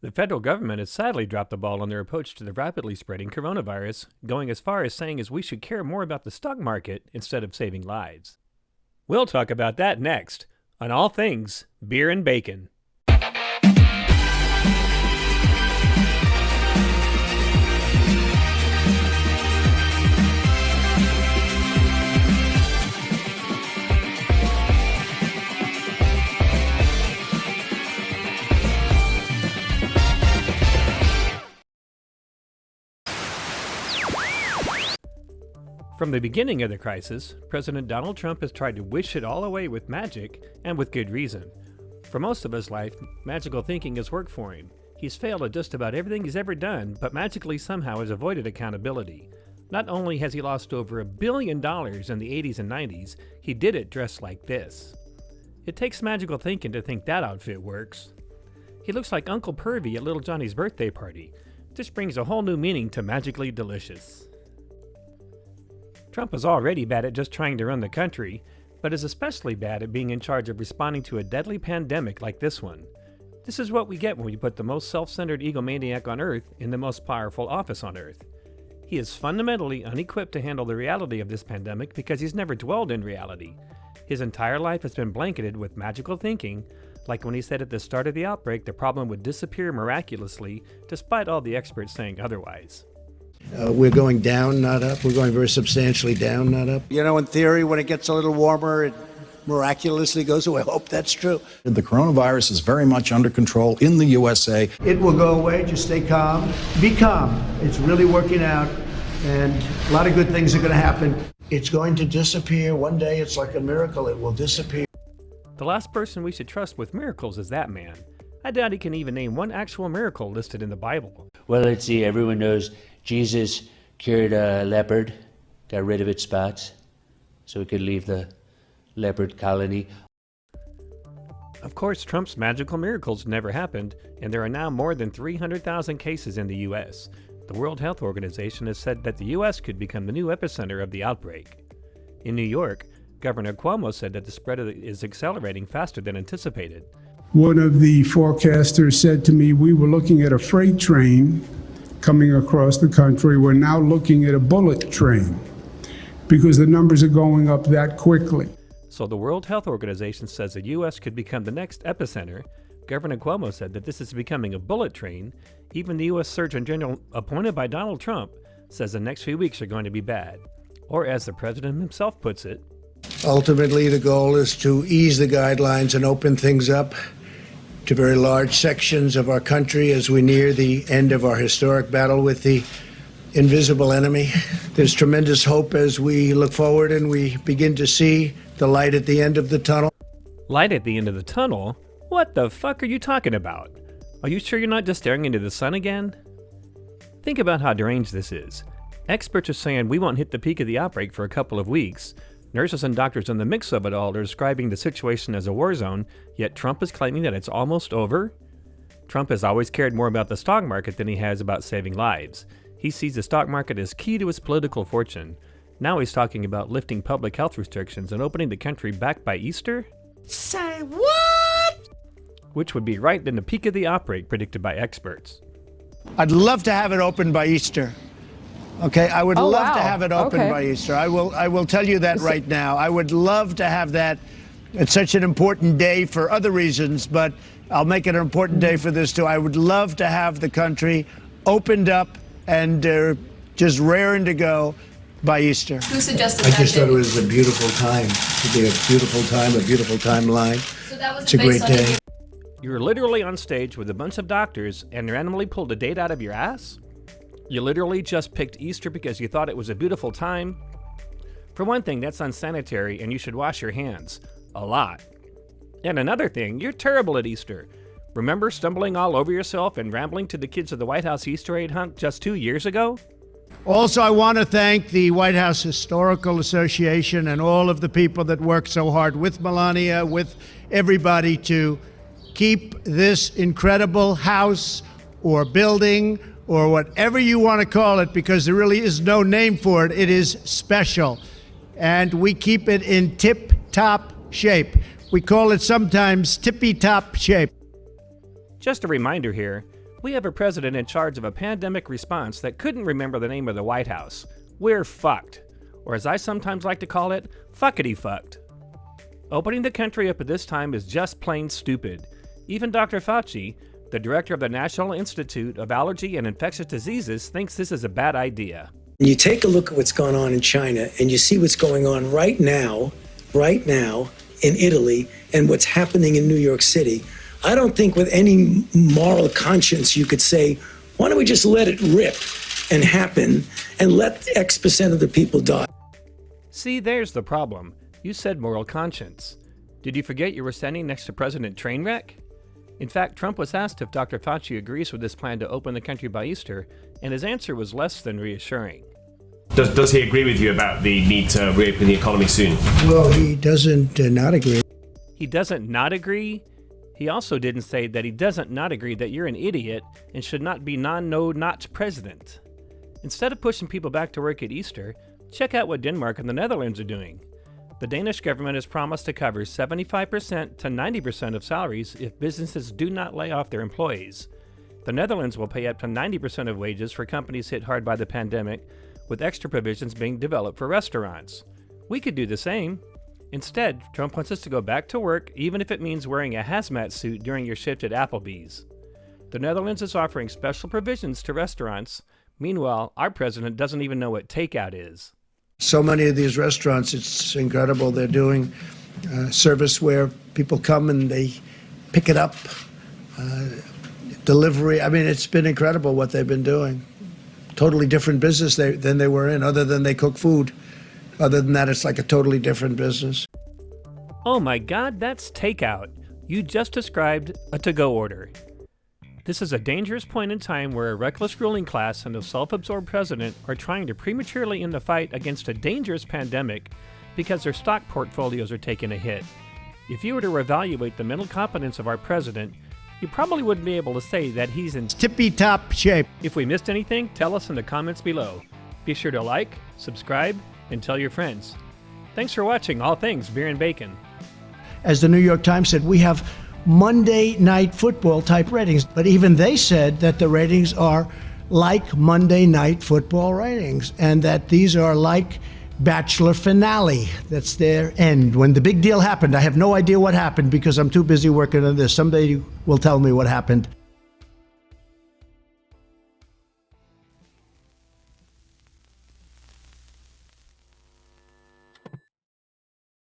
The federal government has sadly dropped the ball on their approach to the rapidly spreading coronavirus, going as far as saying we should care more about the stock market instead of saving lives. We'll talk about that next on All Things Beer and Bacon. From the beginning of the crisis, President Donald Trump has tried to wish it all away with magic, and with good reason. For most of his life, magical thinking has worked for him. He's failed at just about everything he's ever done, but magically somehow has avoided accountability. Not only has he lost over $1 billion in the 80s and 90s, he did it dressed like this. It takes magical thinking to think that outfit works. He looks like Uncle Pervy at Little Johnny's birthday party. This brings a whole new meaning to magically delicious. Trump is already bad at just trying to run the country, but is especially bad at being in charge of responding to a deadly pandemic like this one. This is what we get when we put the most self-centered egomaniac on Earth in the most powerful office on Earth. He is fundamentally unequipped to handle the reality of this pandemic because he's never dwelled in reality. His entire life has been blanketed with magical thinking, like when he said at the start of the outbreak the problem would disappear miraculously, despite all the experts saying otherwise. We're going down, not up. We're going very substantially down, not up. You know, in theory, when it gets a little warmer, it miraculously goes away. I hope that's true. The coronavirus is very much under control in the USA. It will go away. Just stay calm. Be calm. It's really working out, and a lot of good things are going to happen. It's going to disappear. One day, it's like a miracle. It will disappear. The last person we should trust with miracles is that man. I doubt he can even name one actual miracle listed in the Bible. Well, let's see. Everyone knows Jesus cured a leopard, got rid of its spots, so he could leave the leopard colony. Of course, Trump's magical miracles never happened, and there are now more than 300,000 cases in the U.S. The World Health Organization has said that the U.S. could become the new epicenter of the outbreak. In New York, Governor Cuomo said that the spread is accelerating faster than anticipated. One of the forecasters said to me, we were looking at a freight train coming across the country. We're now looking at a bullet train because the numbers are going up that quickly. So the World Health Organization says the U.S. could become the next epicenter. Governor Cuomo said that this is becoming a bullet train. Even the U.S. Surgeon General appointed by Donald Trump says the next few weeks are going to be bad. Or as the president himself puts it, Ultimately, the goal is to ease the guidelines and open things up to very large sections of our country as we near the end of our historic battle with the invisible enemy. There's tremendous hope as we look forward and we begin to see the light at the end of the tunnel. Light at the end of the tunnel? What the fuck are you talking about? Are you sure you're not just staring into the sun again? Think about how deranged this is. Experts are saying we won't hit the peak of the outbreak for a couple of weeks. Nurses and doctors in the mix of it all are describing the situation as a war zone, yet Trump is claiming that it's almost over? Trump has always cared more about the stock market than he has about saving lives. He sees the stock market as key to his political fortune. Now he's talking about lifting public health restrictions and opening the country back by Easter? Say what? Which would be right in the peak of the outbreak predicted by experts. I'd love to have it open by Easter. Okay, I would love to have it open by Easter. I will tell you that right now. I would love to have that. It's such an important day for other reasons, but I'll make it an important day for this too. I would love to have the country opened up and just raring to go by Easter. Who suggested I that? just thought it was a beautiful time. It would be a beautiful time, a beautiful timeline. So that was It's a great day. You were literally on stage with a bunch of doctors and randomly pulled a date out of your ass? You literally just picked Easter because you thought it was a beautiful time? For one thing, that's unsanitary and you should wash your hands. A lot. And another thing, you're terrible at Easter. Remember stumbling all over yourself and rambling to the kids of the White House Easter egg hunt just 2 years ago? Also, I want to thank the White House Historical Association and all of the people that work so hard with Melania, with everybody to keep this incredible house or building or whatever you want to call it, because there really is no name for it. It is special. And we keep it in tip-top shape. We call it sometimes tippy-top shape. Just a reminder here, We have a president in charge of a pandemic response that couldn't remember the name of the White House. We're fucked. Or as I sometimes like to call it, fuckity fucked. Opening the country up at this time is just plain stupid. Even Dr. Fauci, the director of the National Institute of Allergy and Infectious Diseases, thinks this is a bad idea. You take a look at what's going on in China and you see what's going on right now in Italy and what's happening in New York City. I don't think with any moral conscience you could say, why don't we just let it rip and happen and let X% of the people die? See, there's the problem. You said moral conscience. Did you forget you were standing next to President Trainwreck? In fact, Trump was asked if Dr. Fauci agrees with this plan to open the country by Easter, and his answer was less than reassuring. Does he agree with you about the need to reopen the economy soon? Well, he doesn't not agree. He doesn't not agree? He also didn't say that he doesn't not agree that you're an idiot and should not be not president. Instead of pushing people back to work at Easter, check out what Denmark and the Netherlands are doing. The Danish government has promised to cover 75% to 90% of salaries if businesses do not lay off their employees. The Netherlands will pay up to 90% of wages for companies hit hard by the pandemic, with extra provisions being developed for restaurants. We could do the same. Instead, Trump wants us to go back to work even if it means wearing a hazmat suit during your shift at Applebee's. The Netherlands is offering special provisions to restaurants. Meanwhile, our president doesn't even know what takeout is. So many of these restaurants, it's incredible. They're doing service where people come and they pick it up, delivery. I mean, it's been incredible what they've been doing. Totally different business than they were in, other than they cook food. Other than that, it's like a totally different business. Oh my God, that's takeout. You just described a to-go order. This is a dangerous point in time where a reckless ruling class and a self-absorbed president are trying to prematurely end the fight against a dangerous pandemic because their stock portfolios are taking a hit. If you were to evaluate the mental competence of our president, you probably wouldn't be able to say that he's in Tippy-top shape. If we missed anything, tell us in the comments below. Be sure to like, subscribe, and tell your friends. Thanks for watching All Things Beer and Bacon. As the New York Times said, we have Monday Night Football type ratings, but even they said that the ratings are like Monday Night Football ratings, and that these are like Bachelor finale. That's their end. When the big deal happened, I have no idea what happened because I'm too busy working on this. Somebody will tell me what happened.